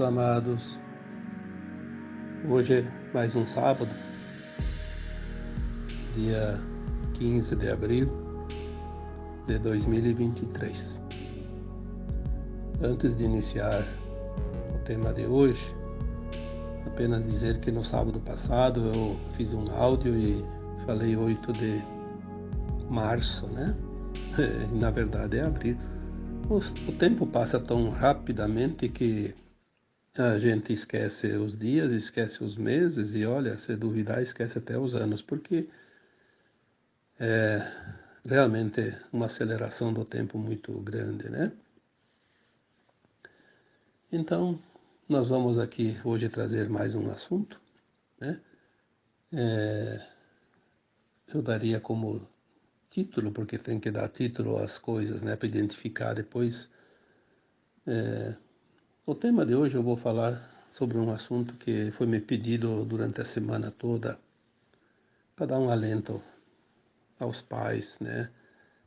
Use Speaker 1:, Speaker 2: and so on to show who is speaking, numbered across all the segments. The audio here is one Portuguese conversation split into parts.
Speaker 1: amados, hoje é mais um sábado, dia 15 de abril de 2023. Antes de iniciar o tema de hoje, apenas dizer que no sábado passado eu fiz um áudio e falei 8 de março, né? Na verdade é abril. O tempo passa tão rapidamente que a gente esquece os dias, esquece os meses e, olha, se duvidar, esquece até os anos, porque é realmente uma aceleração do tempo muito grande, né? Então, nós vamos aqui hoje trazer mais um assunto, né? Eu daria como título, porque tem que dar título às coisas, né, para identificar depois. O tema de hoje eu vou falar sobre um assunto que foi me pedido durante a semana toda, para dar um alento aos pais, né?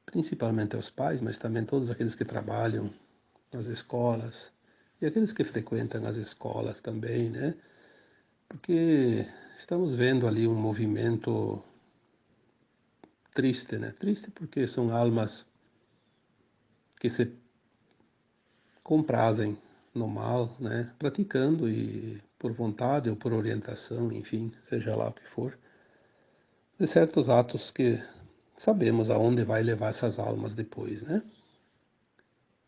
Speaker 1: Principalmente aos pais, mas também todos aqueles que trabalham nas escolas e aqueles que frequentam as escolas também, né? Porque estamos vendo ali um movimento triste, né? Triste porque são almas que se comprazem no mal, né? Praticando e por vontade ou por orientação, enfim, seja lá o que for, de certos atos que sabemos aonde vai levar essas almas depois, né?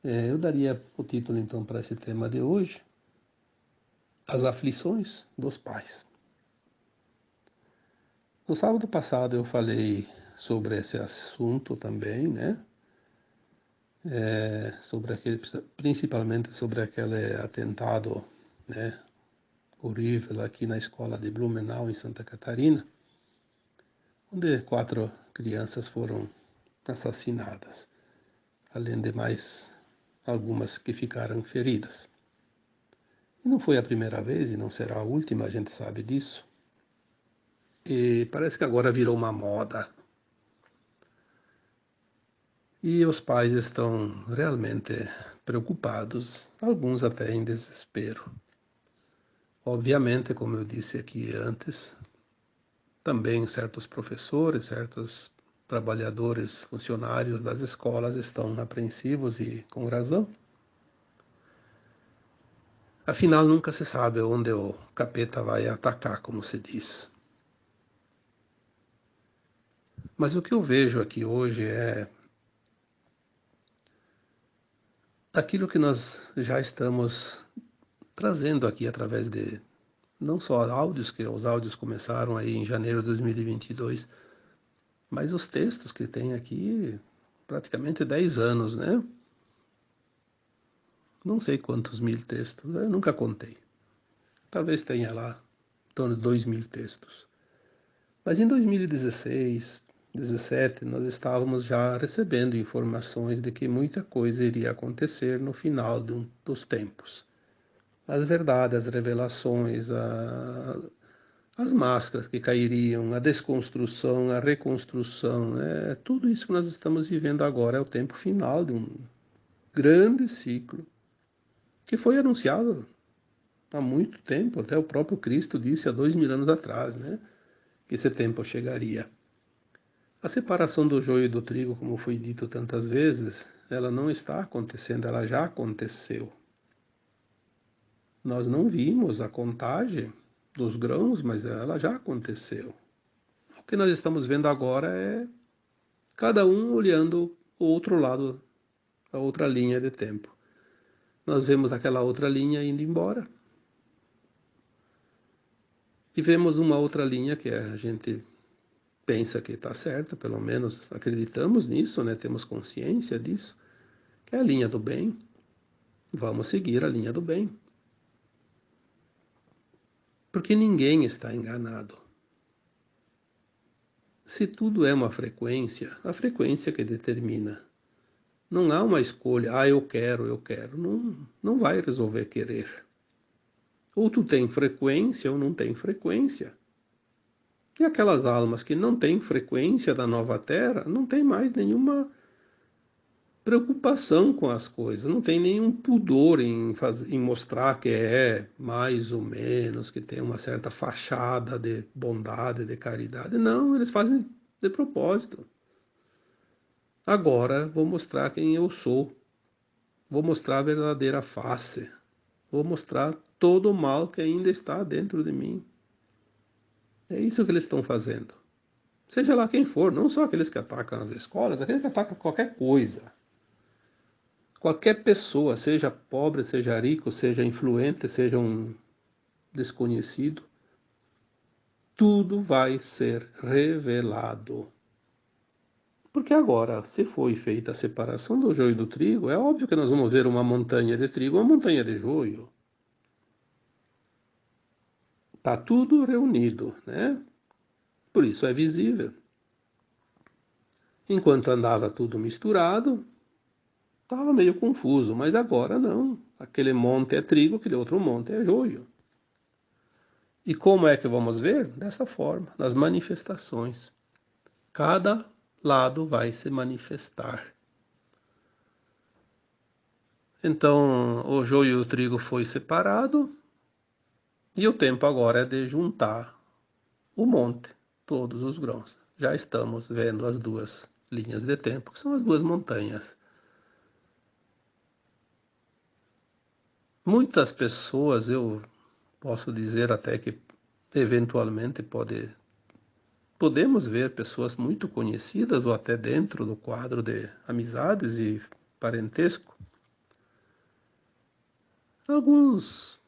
Speaker 1: Eu daria o título então para esse tema de hoje, As Aflições dos Pais. No sábado passado eu falei sobre esse assunto também, né? Sobre aquele, principalmente sobre aquele atentado, né, horrível aqui na escola de Blumenau, em Santa Catarina, onde 4 crianças foram assassinadas, além de mais algumas que ficaram feridas. E não foi a primeira vez e não será a última, a gente sabe disso. E parece que agora virou uma moda. E os pais estão realmente preocupados, alguns até em desespero. Obviamente, como eu disse aqui antes, também certos professores, certos trabalhadores, funcionários das escolas estão apreensivos e com razão. Afinal, nunca se sabe onde o capeta vai atacar, como se diz. Mas o que eu vejo aqui hoje é aquilo que nós já estamos trazendo aqui através de não só áudios, que os áudios começaram aí em janeiro de 2022, mas os textos que tem aqui praticamente 10 anos, né? Não sei quantos mil textos, eu nunca contei. Talvez tenha lá em torno de 2.000 textos. Mas em 2016, 17, nós estávamos já recebendo informações de que muita coisa iria acontecer no final dos tempos. As verdades, as revelações, as máscaras que cairiam, a desconstrução, a reconstrução, tudo isso que nós estamos vivendo agora é o tempo final de um grande ciclo que foi anunciado há muito tempo, até o próprio Cristo disse há 2.000 anos atrás, né, que esse tempo chegaria. A separação do joio e do trigo, como foi dito tantas vezes, ela não está acontecendo, ela já aconteceu. Nós não vimos a contagem dos grãos, mas ela já aconteceu. O que nós estamos vendo agora é cada um olhando o outro lado, a outra linha de tempo. Nós vemos aquela outra linha indo embora. E vemos uma outra linha que a gente pensa que está certa, pelo menos acreditamos nisso, né? Temos consciência disso, que é a linha do bem. Vamos seguir a linha do bem. Porque ninguém está enganado. Se tudo é uma frequência, a frequência que determina. Não há uma escolha, eu quero, eu quero. Não vai resolver querer. Ou tu tem frequência ou não tem frequência. E aquelas almas que não têm frequência da nova Terra, não tem mais nenhuma preocupação com as coisas, não tem nenhum pudor em mostrar que é mais ou menos, que tem uma certa fachada de bondade, de caridade. Não, eles fazem de propósito. Agora vou mostrar quem eu sou, vou mostrar a verdadeira face, vou mostrar todo o mal que ainda está dentro de mim. É isso que eles estão fazendo. Seja lá quem for, não só aqueles que atacam as escolas, aqueles que atacam qualquer coisa. Qualquer pessoa, seja pobre, seja rico, seja influente, seja um desconhecido, tudo vai ser revelado. Porque agora, se foi feita a separação do joio e do trigo, é óbvio que nós vamos ver uma montanha de trigo, uma montanha de joio. Está tudo reunido, né? Por isso é visível. Enquanto andava tudo misturado, estava meio confuso, mas agora não. Aquele monte é trigo, aquele outro monte é joio. E como é que vamos ver? Dessa forma, nas manifestações. Cada lado vai se manifestar. Então, o joio e o trigo foi separado, e o tempo agora é de juntar o monte, todos os grãos. Já estamos vendo as duas linhas de tempo, que são as duas montanhas. Muitas pessoas, eu posso dizer até que eventualmente podemos ver pessoas muito conhecidas ou até dentro do quadro de amizades e parentesco, alguns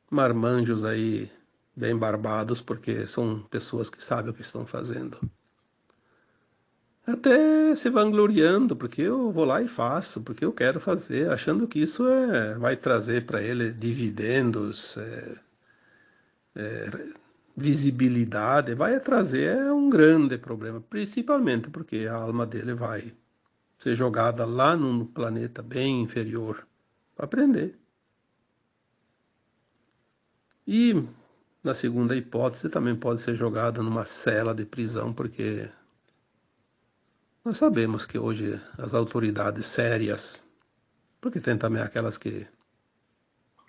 Speaker 1: marmanjos aí bem barbados, porque são pessoas que sabem o que estão fazendo. Até se vangloriando, porque eu vou lá e faço, porque eu quero fazer, achando que isso vai trazer para ele dividendos, visibilidade, vai trazer um grande problema, principalmente porque a alma dele vai ser jogada lá num planeta bem inferior para aprender. E, na segunda hipótese, também pode ser jogada numa cela de prisão, porque nós sabemos que hoje as autoridades sérias, porque tem também aquelas que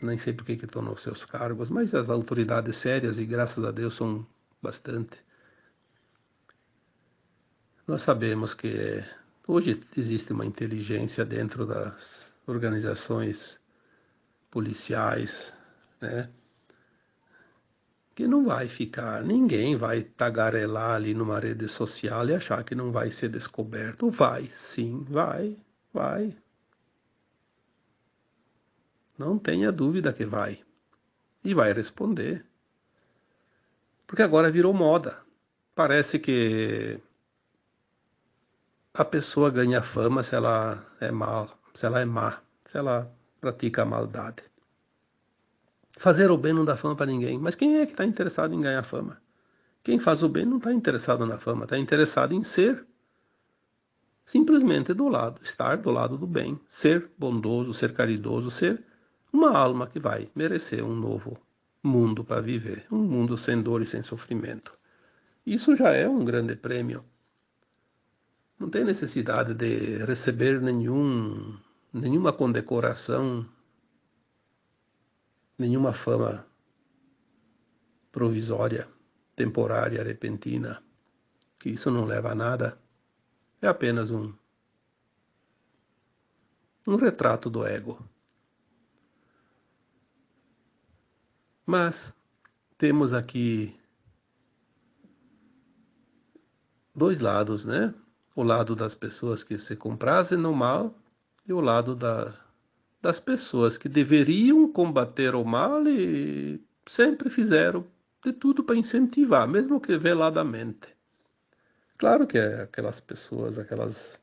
Speaker 1: nem sei por que estão nos seus cargos, mas as autoridades sérias, e graças a Deus são bastante, nós sabemos que hoje existe uma inteligência dentro das organizações policiais, né? Que não vai ficar, ninguém vai tagarelar ali numa rede social e achar que não vai ser descoberto. Vai, sim, vai. Não tenha dúvida que vai. E vai responder. Porque agora virou moda. Parece que a pessoa ganha fama se ela é mal, se ela é má, se ela pratica a maldade. Fazer o bem não dá fama para ninguém. Mas quem é que está interessado em ganhar fama? Quem faz o bem não está interessado na fama, está interessado em ser simplesmente estar do lado do bem, ser bondoso, ser caridoso, ser uma alma que vai merecer um novo mundo para viver, um mundo sem dor e sem sofrimento. Isso já é um grande prêmio. Não tem necessidade de receber nenhuma condecoração, nenhuma fama provisória, temporária, repentina, que isso não leva a nada. É apenas um retrato do ego. Mas temos aqui dois lados, né? O lado das pessoas que se comprazem no mal e o lado das pessoas que deveriam combater o mal e sempre fizeram de tudo para incentivar, mesmo que veladamente. Claro que aquelas pessoas, aquelas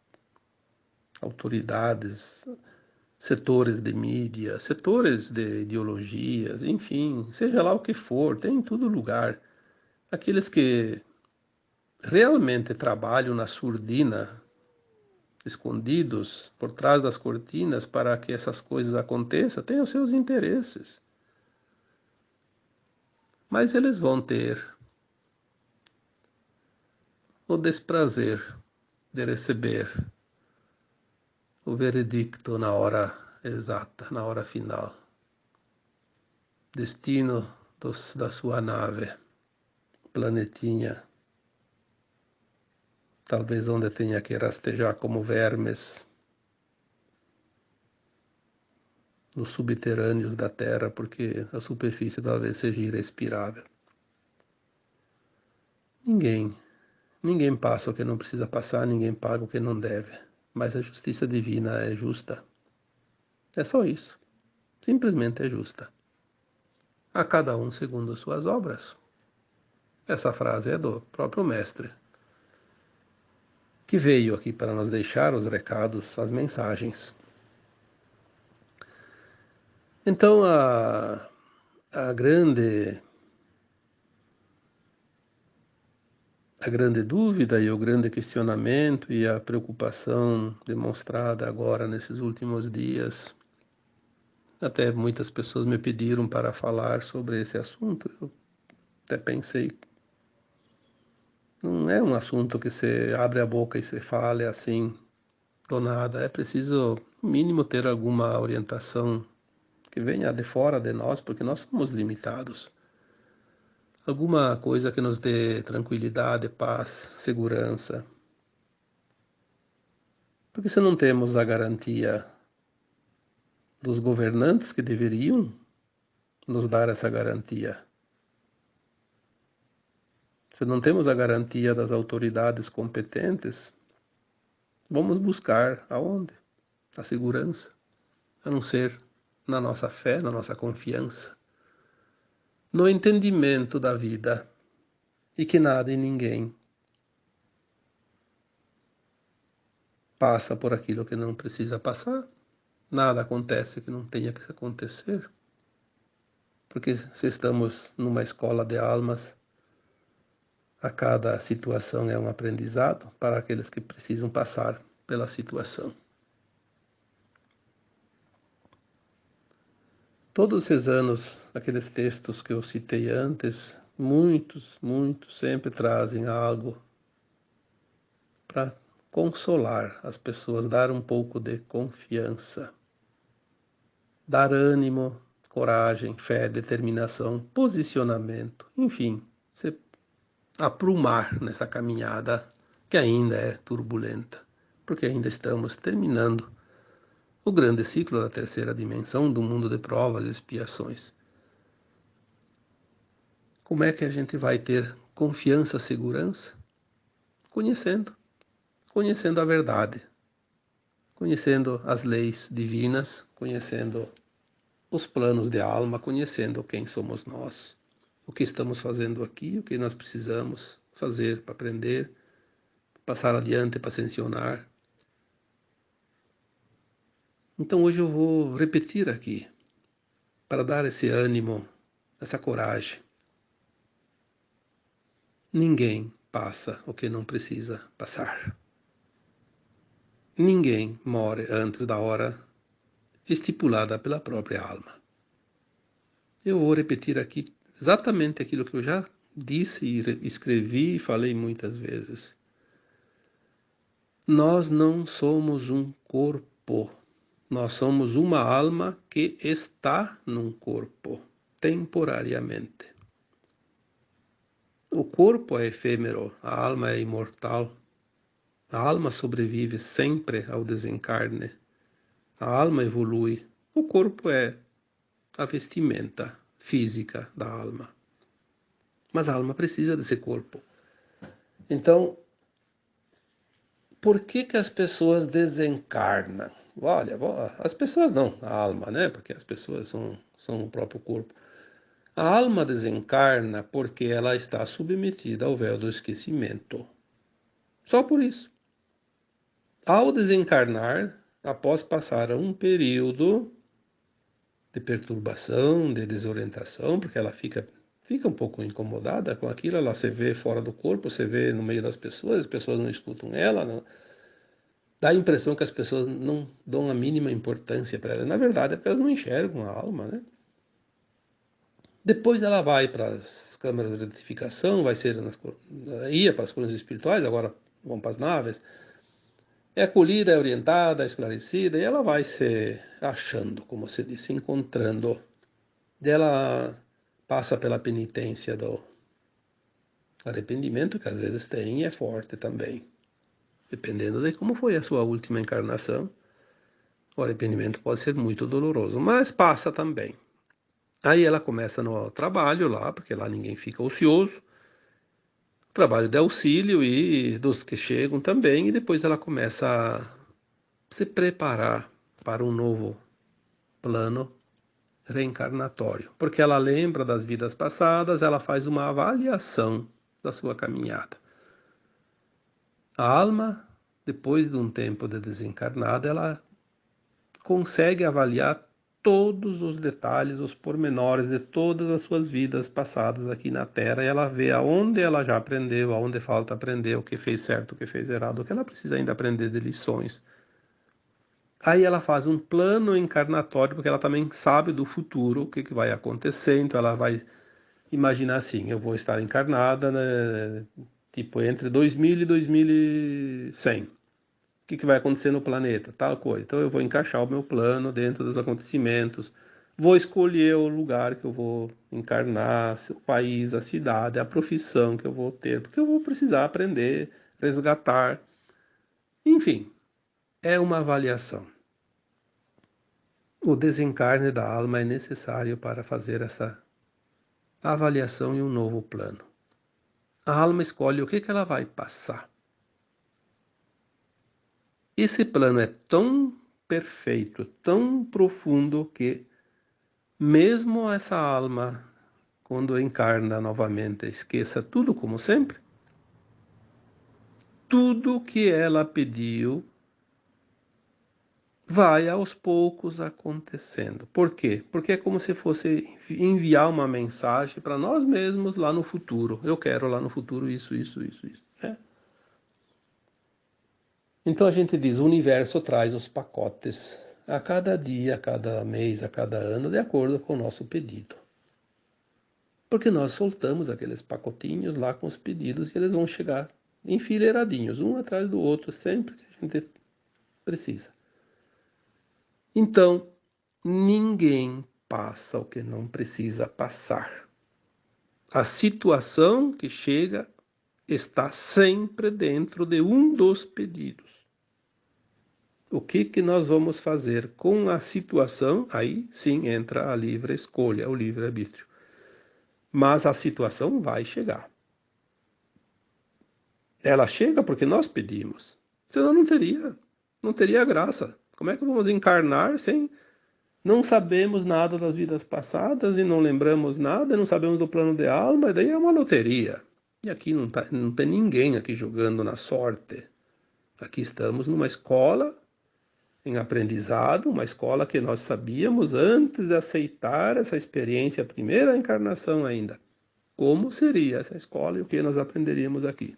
Speaker 1: autoridades, setores de mídia, setores de ideologias, enfim, seja lá o que for, tem em todo lugar. Aqueles que realmente trabalham na surdina, escondidos por trás das cortinas para que essas coisas aconteçam, têm os seus interesses. Mas eles vão ter o desprazer de receber o veredicto na hora exata, na hora final. Destino da sua nave, planetinha, talvez onde tenha que rastejar como vermes nos subterrâneos da Terra, porque a superfície talvez seja irrespirável. Ninguém passa o que não precisa passar, ninguém paga o que não deve. Mas a justiça divina é justa. É só isso. Simplesmente é justa. A cada um segundo suas obras. Essa frase é do próprio Mestre, que veio aqui para nos deixar os recados, as mensagens. Então, a grande dúvida e o grande questionamento e a preocupação demonstrada agora nesses últimos dias, até muitas pessoas me pediram para falar sobre esse assunto, eu até pensei, não é um assunto que você abre a boca e você fale assim, do nada, é preciso, no mínimo, ter alguma orientação que venha de fora de nós, porque nós somos limitados. Alguma coisa que nos dê tranquilidade, paz, segurança. Porque se não temos a garantia dos governantes que deveriam nos dar essa garantia, se não temos a garantia das autoridades competentes, vamos buscar aonde? A segurança, a não ser na nossa fé, na nossa confiança, no entendimento da vida e que nada e ninguém passa por aquilo que não precisa passar, nada acontece que não tenha que acontecer, porque se estamos numa escola de almas, a cada situação é um aprendizado para aqueles que precisam passar pela situação. Todos esses anos, aqueles textos que eu citei antes, muitos sempre trazem algo para consolar as pessoas, dar um pouco de confiança, dar ânimo, coragem, fé, determinação, posicionamento, enfim, se aprumar nessa caminhada que ainda é turbulenta, porque ainda estamos terminando o grande ciclo da terceira dimensão do mundo de provas e expiações. Como é que a gente vai ter confiança, segurança? Conhecendo a verdade, conhecendo as leis divinas, conhecendo os planos de alma, conhecendo quem somos nós, o que estamos fazendo aqui, o que nós precisamos fazer para aprender, passar adiante para ascensionar. Então hoje eu vou repetir aqui, para dar esse ânimo, essa coragem. Ninguém passa o que não precisa passar. Ninguém morre antes da hora estipulada pela própria alma. Eu vou repetir aqui exatamente aquilo que eu já disse e escrevi e falei muitas vezes. Nós não somos um corpo. Nós somos uma alma que está num corpo, temporariamente. O corpo é efêmero, a alma é imortal. A alma sobrevive sempre ao desencarne. A alma evolui. O corpo é a vestimenta física da alma. Mas a alma precisa desse corpo. Então, por que as pessoas desencarnam? Olha, as pessoas não, a alma, né? Porque as pessoas são o próprio corpo. A alma desencarna porque ela está submetida ao véu do esquecimento. Só por isso. Ao desencarnar, após passar um período de perturbação, de desorientação, porque ela fica um pouco incomodada com aquilo, ela se vê fora do corpo, se vê no meio das pessoas, as pessoas não escutam ela, não. Dá a impressão que as pessoas não dão a mínima importância para ela. Na verdade, é porque elas não enxergam a alma, né? Depois ela vai para as câmaras de retificação, ia para as colunas espirituais, agora vão para as naves. É acolhida, é orientada, é esclarecida, e ela vai se achando, como se disse, encontrando. Ela passa pela penitência do arrependimento, que às vezes tem e é forte também. Dependendo de como foi a sua última encarnação, o arrependimento pode ser muito doloroso, mas passa também. Aí ela começa no trabalho lá, porque lá ninguém fica ocioso, trabalho de auxílio e dos que chegam também, e depois ela começa a se preparar para um novo plano reencarnatório, porque ela lembra das vidas passadas, ela faz uma avaliação da sua caminhada. A alma, depois de um tempo de desencarnada, ela consegue avaliar todos os detalhes, os pormenores de todas as suas vidas passadas aqui na Terra, e ela vê aonde ela já aprendeu, aonde falta aprender, o que fez certo, o que fez errado, o que ela precisa ainda aprender de lições. Aí ela faz um plano encarnatório, porque ela também sabe do futuro, o que vai acontecer, então ela vai imaginar assim, eu vou estar encarnada, né, tipo, entre 2000 e 2100. O que vai acontecer no planeta? Tal coisa. Então eu vou encaixar o meu plano dentro dos acontecimentos. Vou escolher o lugar que eu vou encarnar, o país, a cidade, a profissão que eu vou ter, porque eu vou precisar aprender, resgatar. Enfim, é uma avaliação. O desencarne da alma é necessário para fazer essa avaliação em um novo plano. A alma escolhe o que ela vai passar. Esse plano é tão perfeito, tão profundo que mesmo essa alma, quando encarna novamente, esqueça tudo como sempre, tudo que ela pediu vai aos poucos acontecendo. Por quê? Porque é como se fosse enviar uma mensagem para nós mesmos lá no futuro. Eu quero lá no futuro isso, isso, isso, isso. Né? Então a gente diz, o universo traz os pacotes a cada dia, a cada mês, a cada ano, de acordo com o nosso pedido. Porque nós soltamos aqueles pacotinhos lá com os pedidos e eles vão chegar enfileiradinhos, um atrás do outro, sempre que a gente precisa. Então, ninguém passa o que não precisa passar. A situação que chega está sempre dentro de um dos pedidos. O que nós vamos fazer com a situação? Aí sim entra a livre escolha, o livre-arbítrio. Mas a situação vai chegar. Ela chega porque nós pedimos. Senão não teria graça. Como é que vamos encarnar sem não sabemos nada das vidas passadas e não lembramos nada, não sabemos do plano de alma, e daí é uma loteria. E aqui não tem ninguém aqui jogando na sorte. Aqui estamos numa escola em aprendizado, uma escola que nós sabíamos antes de aceitar essa experiência, a primeira encarnação ainda. Como seria essa escola e o que nós aprenderíamos aqui?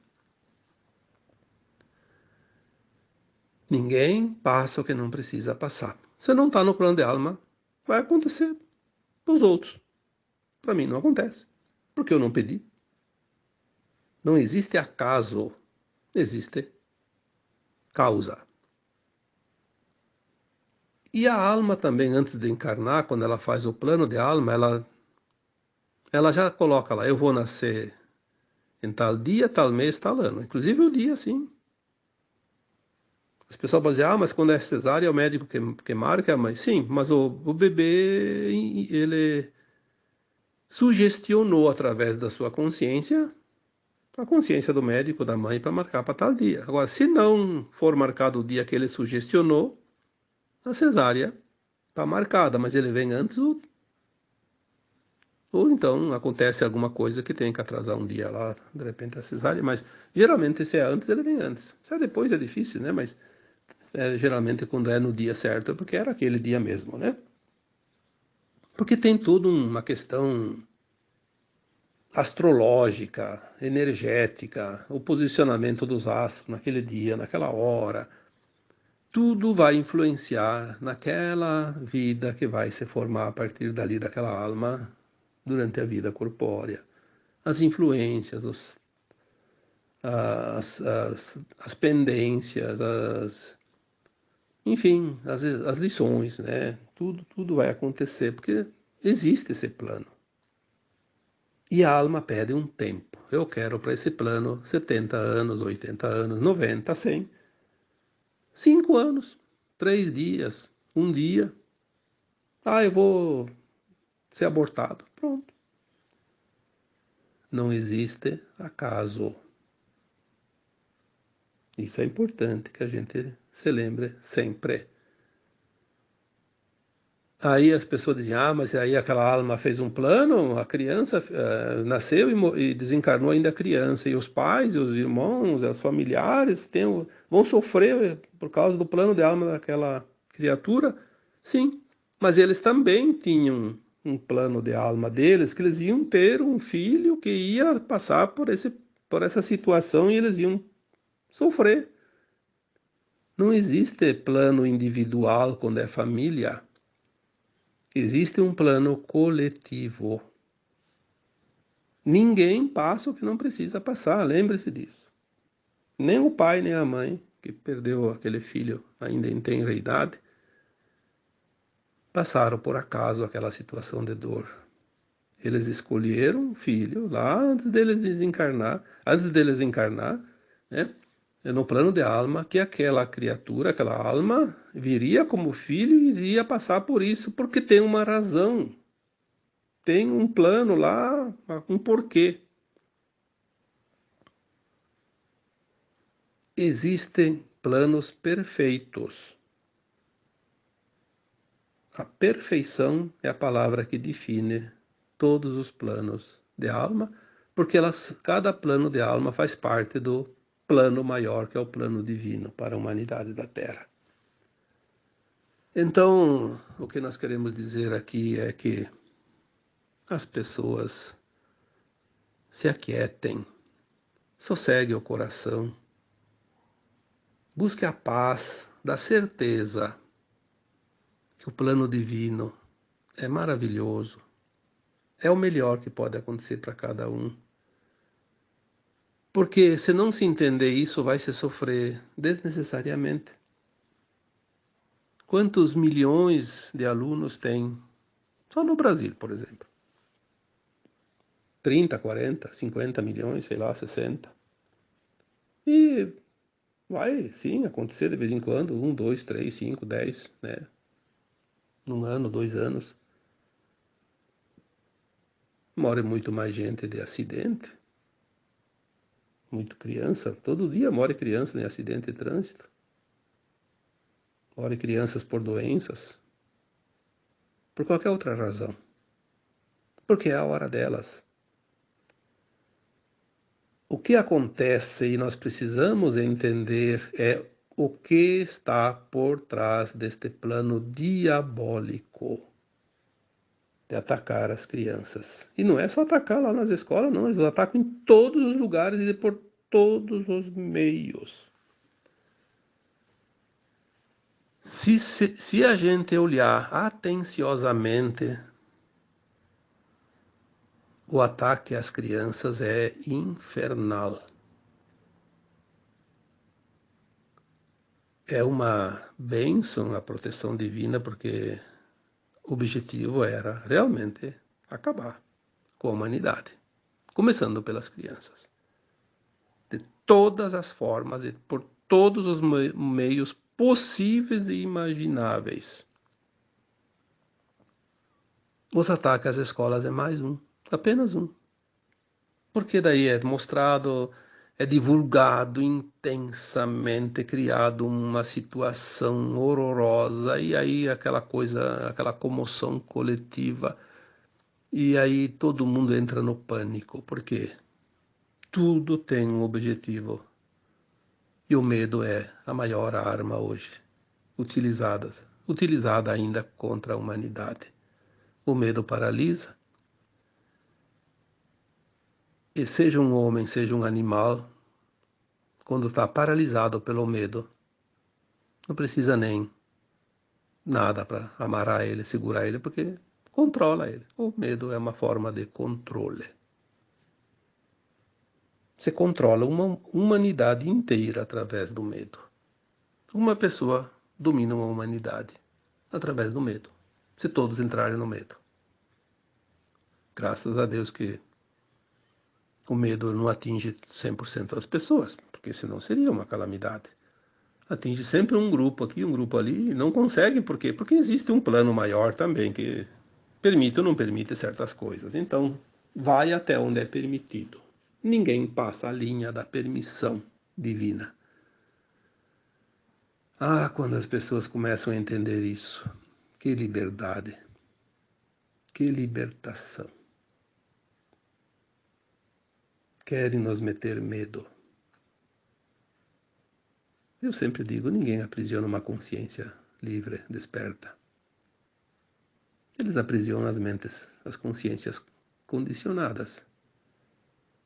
Speaker 1: Ninguém passa o que não precisa passar. Se não está no plano de alma, vai acontecer para os outros. Para mim não acontece, porque eu não pedi. Não existe acaso, existe causa. E a alma também, antes de encarnar, quando ela faz o plano de alma, ela já coloca lá, eu vou nascer em tal dia, tal mês, tal ano. Inclusive o dia, sim. As pessoas podem dizer, mas quando é cesárea é o médico que marca, mas sim, mas o bebê, ele sugestionou através da sua consciência, a consciência do médico, da mãe, para marcar para tal dia. Agora, se não for marcado o dia que ele sugestionou, a cesárea está marcada, mas ele vem antes ou então acontece alguma coisa que tem que atrasar um dia lá, de repente a cesárea, mas geralmente se é antes, ele vem antes. Se é depois é difícil, né? Mas geralmente quando é no dia certo é porque era aquele dia mesmo, né? Porque tem toda uma questão astrológica, energética, o posicionamento dos astros naquele dia, naquela hora. Tudo vai influenciar naquela vida que vai se formar a partir dali, daquela alma, durante a vida corpórea. As influências, as pendências, enfim, as lições, né? Tudo vai acontecer, porque existe esse plano. E a alma pede um tempo. Eu quero para esse plano 70 anos, 80 anos, 90, 100, 5 anos, 3 dias, um dia. Ah, eu vou ser abortado. Pronto. Não existe acaso. Isso é importante que a gente se lembre sempre. Aí as pessoas dizem, mas aí aquela alma fez um plano, a criança nasceu e desencarnou ainda criança, e os pais, e os irmãos, e os familiares vão sofrer por causa do plano de alma daquela criatura? Sim, mas eles também tinham um plano de alma deles, que eles iam ter um filho que ia passar por essa situação e eles iam sofrer. Não existe plano individual quando é família. Existe um plano coletivo. Ninguém passa o que não precisa passar, lembre-se disso. Nem o pai, nem a mãe, que perdeu aquele filho ainda em tenra idade, passaram por acaso aquela situação de dor. Eles escolheram o filho lá antes deles encarnar, né? No plano de alma, que aquela criatura, aquela alma, viria como filho e iria passar por isso, porque tem uma razão. Tem um plano lá, um porquê. Existem planos perfeitos. A perfeição é a palavra que define todos os planos de alma, porque cada plano de alma faz parte do plano maior, que é o plano divino para a humanidade da Terra. Então, o que nós queremos dizer aqui é que as pessoas se aquietem, sosseguem o coração, busquem a paz da certeza que o plano divino é maravilhoso, é o melhor que pode acontecer para cada um. Porque se não se entender isso, vai se sofrer desnecessariamente. Quantos milhões de alunos tem só no Brasil, por exemplo? 30, 40, 50 milhões, sei lá, 60. E vai, sim, acontecer de vez em quando, 1, 2, 3, 5, 10, né? Num ano, 2 anos. Morre muito mais gente de acidente, muito criança. Todo dia morre criança em acidente de trânsito. Morre crianças por doenças, por qualquer outra razão. Porque é a hora delas. O que acontece e nós precisamos entender é o que está por trás deste plano diabólico de atacar as crianças. E não é só atacar lá nas escolas, não, eles atacam em todos os lugares e por todos os meios. Se a gente olhar atenciosamente, o ataque às crianças é infernal. É uma bênção a proteção divina, porque o objetivo era realmente acabar com a humanidade, começando pelas crianças. De todas as formas e por todos os meios possíveis e imagináveis. Os ataques às escolas é mais um, apenas um. Porque daí é mostrado, é divulgado intensamente, criado uma situação horrorosa, e aí aquela coisa, aquela comoção coletiva, e aí todo mundo entra no pânico, porque tudo tem um objetivo, e o medo é a maior arma hoje, utilizada ainda contra a humanidade. O medo paralisa, e seja um homem, seja um animal, quando está paralisado pelo medo, não precisa nem nada para amarrar ele, segurar ele, porque controla ele. O medo é uma forma de controle. Você controla uma humanidade inteira através do medo. Uma pessoa domina uma humanidade através do medo. Se todos entrarem no medo. Graças a Deus que o medo não atinge 100% das pessoas, porque senão seria uma calamidade. Atinge sempre um grupo aqui, um grupo ali, e não consegue, por quê? Porque existe um plano maior também que permite ou não permite certas coisas. Então, vai até onde é permitido. Ninguém passa a linha da permissão divina. Ah, quando as pessoas começam a entender isso, que liberdade, que libertação. Querem nos meter medo. Eu sempre digo, ninguém aprisiona uma consciência livre, desperta. Eles aprisionam as mentes, as consciências condicionadas.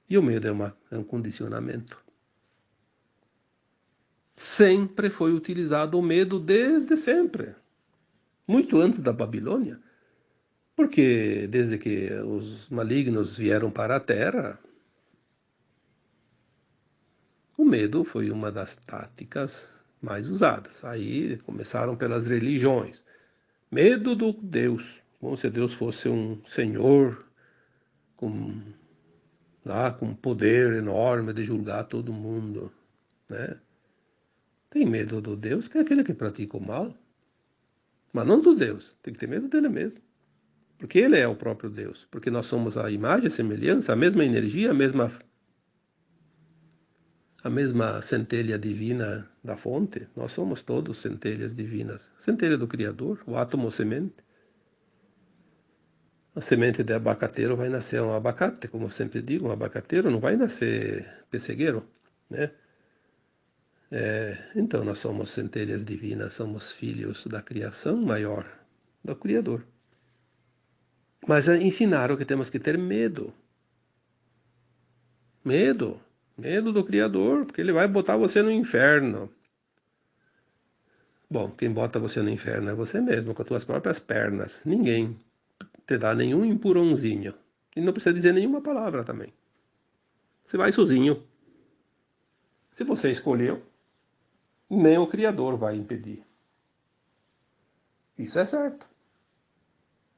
Speaker 1: E o medo é um condicionamento. Sempre foi utilizado o medo desde sempre. Muito antes da Babilônia. Porque desde que os malignos vieram para a Terra, o medo foi uma das táticas mais usadas. Aí começaram pelas religiões. Medo do Deus, como se Deus fosse um senhor com, com poder enorme de julgar todo mundo, né? Tem medo do Deus, que é aquele que pratica o mal, mas não do Deus, tem que ter medo dele mesmo, porque ele é o próprio Deus, porque nós somos a imagem e semelhança, a mesma energia, a mesma centelha divina da fonte, nós somos todos centelhas divinas, centelha do Criador, o átomo semente. A semente de abacateiro vai nascer um abacate, como eu sempre digo, um abacateiro não vai nascer pessegueiro, né? Então nós somos centelhas divinas, somos filhos da criação maior, do Criador. Mas ensinaram que temos que ter medo. Medo. Medo do Criador, porque ele vai botar você no inferno. Bom, quem bota você no inferno é você mesmo, com as tuas próprias pernas. Ninguém te dá nenhum empurrãozinho. E não precisa dizer nenhuma palavra também. Você vai sozinho. Se você escolheu, nem o Criador vai impedir. Isso é certo.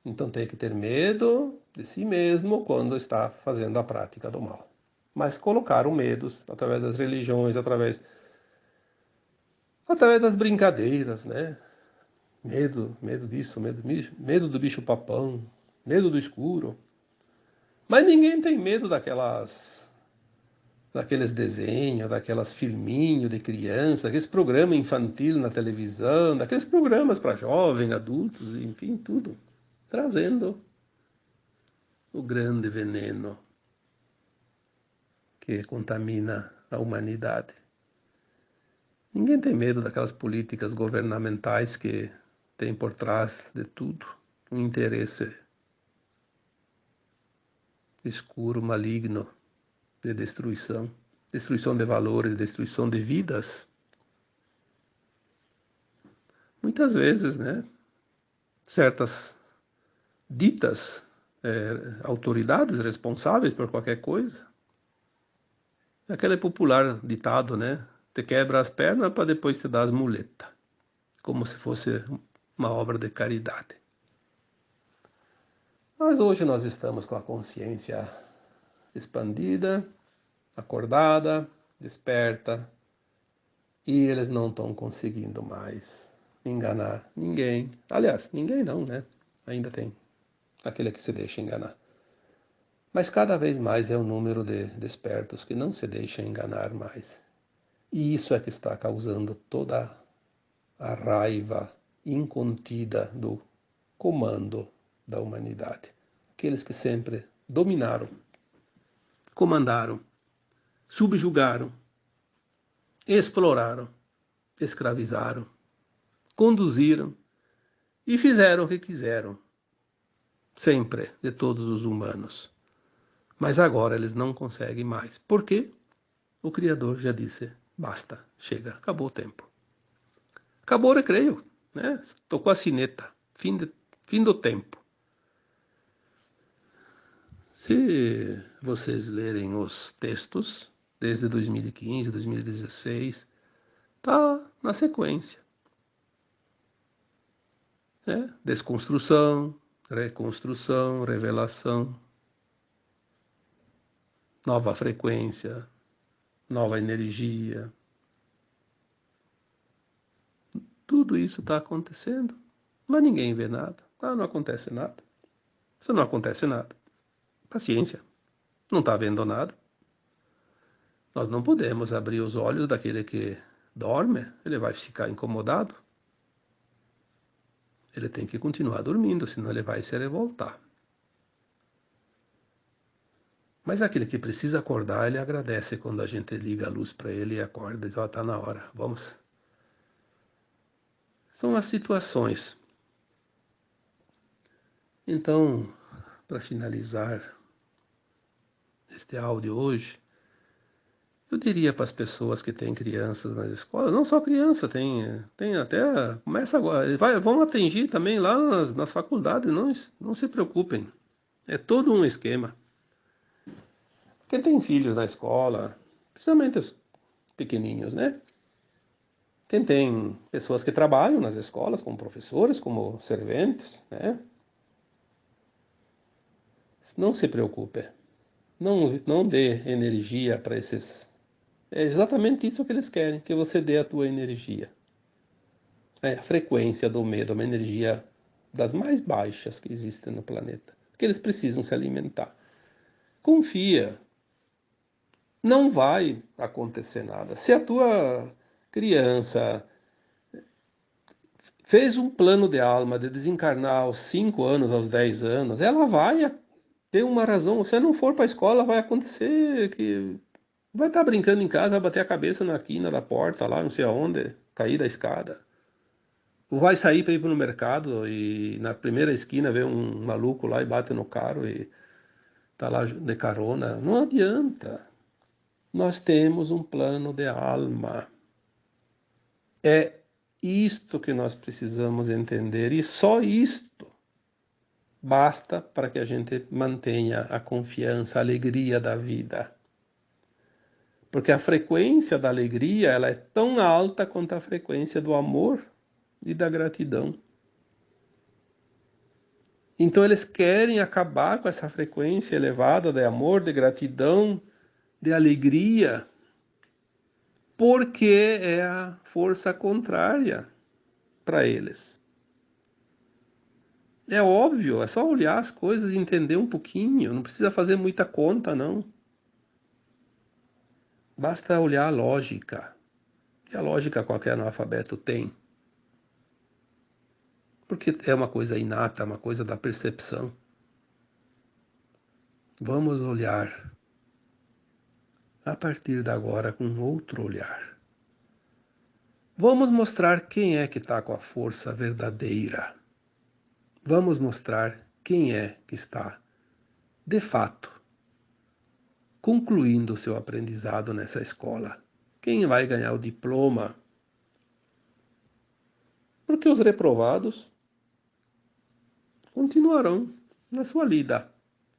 Speaker 1: Então tem que ter medo de si mesmo quando está fazendo a prática do mal. Mas colocaram medos através das religiões, através das brincadeiras, né? Medo disso, medo do bicho papão, medo do escuro. Mas ninguém tem medo daqueles desenhos, daquelas filminhos de criança, daqueles programas infantil na televisão, daqueles programas para jovens, adultos, enfim, tudo. Trazendo o grande veneno que contamina a humanidade. Ninguém tem medo daquelas políticas governamentais que tem por trás de tudo um interesse escuro, maligno de destruição, destruição de valores, destruição de vidas. Muitas vezes, né, certas ditas autoridades responsáveis por qualquer coisa, aquele popular ditado, né, te quebra as pernas para depois te dar as muletas, como se fosse uma obra de caridade. Mas hoje nós estamos com a consciência expandida, acordada, desperta, e eles não estão conseguindo mais enganar ninguém. Aliás, ninguém não, né? Ainda tem aquele que se deixa enganar. Mas cada vez mais é o número de despertos que não se deixam enganar mais. E isso é que está causando toda a raiva incontida do comando da humanidade. Aqueles que sempre dominaram, comandaram, subjugaram, exploraram, escravizaram, conduziram e fizeram o que quiseram, sempre, de todos os humanos. Mas agora eles não conseguem mais. Por quê? O Criador já disse, basta, chega, acabou o tempo. Acabou o recreio, né? Tocou a sineta, fim do tempo. Se vocês lerem os textos, desde 2015, 2016, está na sequência. Desconstrução, reconstrução, revelação, nova frequência, nova energia. Tudo isso está acontecendo, mas ninguém vê nada. Não acontece nada. Se não acontece nada, paciência, não está vendo nada. Nós não podemos abrir os olhos daquele que dorme, ele vai ficar incomodado. Ele tem que continuar dormindo, senão ele vai se revoltar. Mas aquele que precisa acordar, ele agradece quando a gente liga a luz para ele e acorda e diz, está na hora, vamos. São as situações. Então, para finalizar este áudio hoje, eu diria para as pessoas que têm crianças nas escolas, não só criança, tem até, começa agora, vão atingir também lá nas faculdades, não se preocupem. É todo um esquema. Quem tem filhos na escola, principalmente os pequeninhos, né? Quem tem pessoas que trabalham nas escolas, como professores, como serventes, né? Não se preocupe. Não dê energia para esses. É exatamente isso que eles querem, que você dê a tua energia. A frequência do medo, uma energia das mais baixas que existem no planeta. Porque eles precisam se alimentar. Confia. Não vai acontecer nada. Se a tua criança fez um plano de alma de desencarnar aos 5 anos, aos 10 anos, ela vai ter uma razão. Se não for para a escola, vai acontecer que vai estar brincando em casa, vai bater a cabeça na quina da porta, lá não sei aonde, cair da escada. Ou vai sair para ir para o mercado e na primeira esquina vê um maluco lá e bate no carro e tá lá de carona. Não adianta. Nós temos um plano de alma. É isto que nós precisamos entender e só isto basta para que a gente mantenha a confiança, a alegria da vida. Porque a frequência da alegria ela é tão alta quanto a frequência do amor e da gratidão. Então eles querem acabar com essa frequência elevada de amor, de gratidão, de alegria, porque é a força contrária para eles. É óbvio, é só olhar as coisas e entender um pouquinho, não precisa fazer muita conta, não. Basta olhar a lógica. E a lógica qualquer analfabeto tem. Porque é uma coisa inata, uma coisa da percepção. Vamos olhar a partir de agora com outro olhar. Vamos mostrar quem é que está com a força verdadeira. Vamos mostrar quem é que está, de fato, concluindo o seu aprendizado nessa escola. Quem vai ganhar o diploma? Porque os reprovados continuarão na sua lida,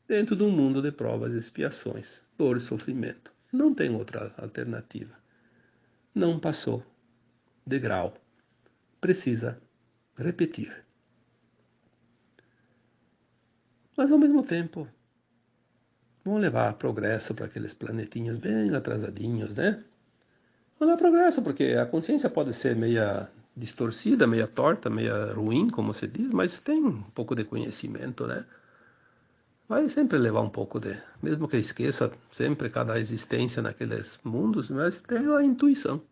Speaker 1: dentro de um mundo de provas e expiações, dor e sofrimento. Não tem outra alternativa. Não passou de grau. Precisa repetir. Mas ao mesmo tempo, vão levar progresso para aqueles planetinhas bem atrasadinhos, né? Vão levar progresso, porque a consciência pode ser meia distorcida, meia torta, meia ruim, como se diz, mas tem um pouco de conhecimento, né? Vai sempre levar um pouco de... Mesmo que esqueça sempre cada existência naqueles mundos, mas tem a intuição.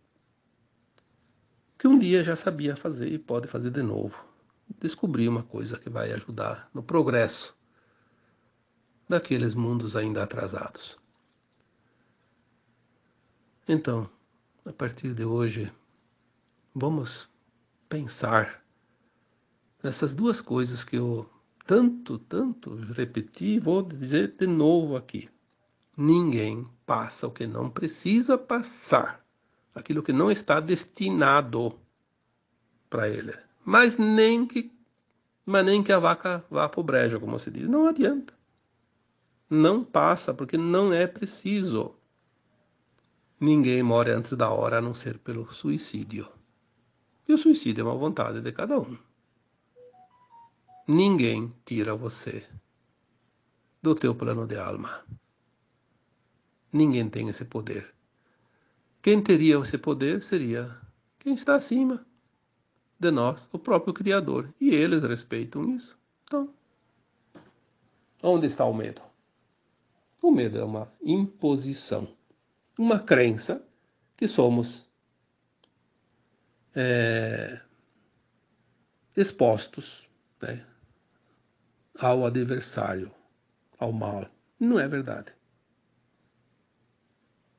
Speaker 1: Que um dia já sabia fazer e pode fazer de novo. Descobrir uma coisa que vai ajudar no progresso daqueles mundos ainda atrasados. Então, a partir de hoje, vamos pensar nessas duas coisas que eu tanto repeti e vou dizer de novo aqui. Ninguém passa o que não precisa passar, aquilo que não está destinado para ele. Mas nem que a vaca vá para o brejo, como se diz. Não adianta. Não passa, porque não é preciso. Ninguém morre antes da hora a não ser pelo suicídio. E o suicídio é uma vontade de cada um. Ninguém tira você do teu plano de alma. Ninguém tem esse poder. Quem teria esse poder seria quem está acima de nós, o próprio Criador. E eles respeitam isso. Então, onde está o medo? O medo é uma imposição, uma crença que somos expostos, né, ao adversário, ao mal. Não é verdade.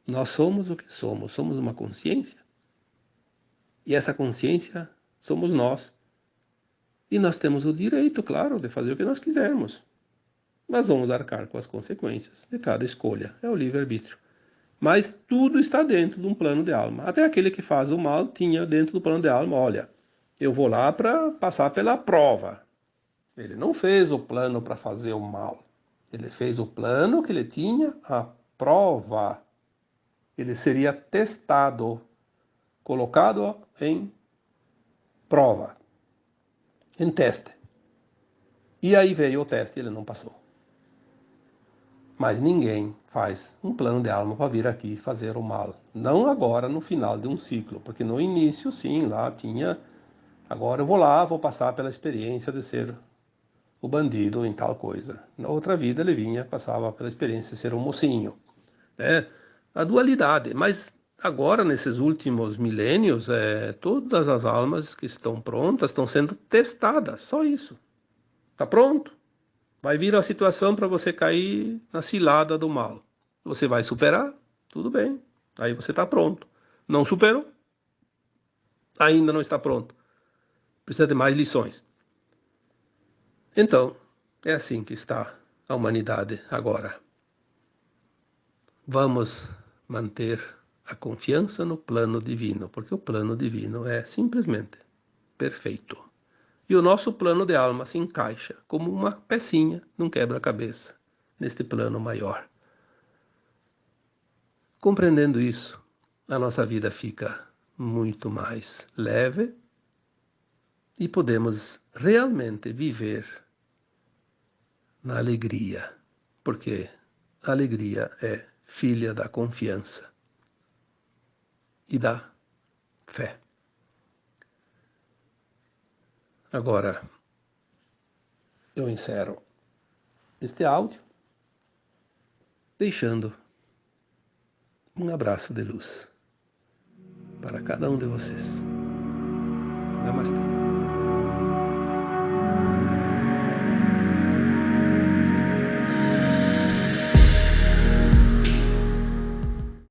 Speaker 1: Nós somos o que somos. Somos uma consciência. E essa consciência somos nós. E nós temos o direito, claro, de fazer o que nós quisermos. Mas vamos arcar com as consequências de cada escolha. É o livre-arbítrio. Mas tudo está dentro de um plano de alma. Até aquele que faz o mal tinha dentro do plano de alma, olha, eu vou lá para passar pela prova. Ele não fez o plano para fazer o mal. Ele fez o plano que ele tinha a prova. Ele seria testado, colocado em prova, em teste. E aí veio o teste e ele não passou. Mas ninguém faz um plano de alma para vir aqui fazer o mal. Não agora no final de um ciclo, porque no início sim, lá tinha, agora eu vou lá, vou passar pela experiência de ser o bandido em tal coisa. Na outra vida ele vinha, passava pela experiência de ser um mocinho. Né? A dualidade, mas agora nesses últimos milênios, todas as almas que estão prontas estão sendo testadas, só isso. Está pronto? Vai vir a situação para você cair na cilada do mal. Você vai superar? Tudo bem. Aí você está pronto. Não superou? Ainda não está pronto. Precisa de mais lições. Então, é assim que está a humanidade agora. Vamos manter a confiança no plano divino, porque o plano divino é simplesmente perfeito. E o nosso plano de alma se encaixa como uma pecinha num quebra-cabeça, neste plano maior. Compreendendo isso, a nossa vida fica muito mais leve e podemos realmente viver na alegria, porque a alegria é filha da confiança e da fé. Agora, eu encerro este áudio deixando um abraço de luz para cada um de vocês. Namastê.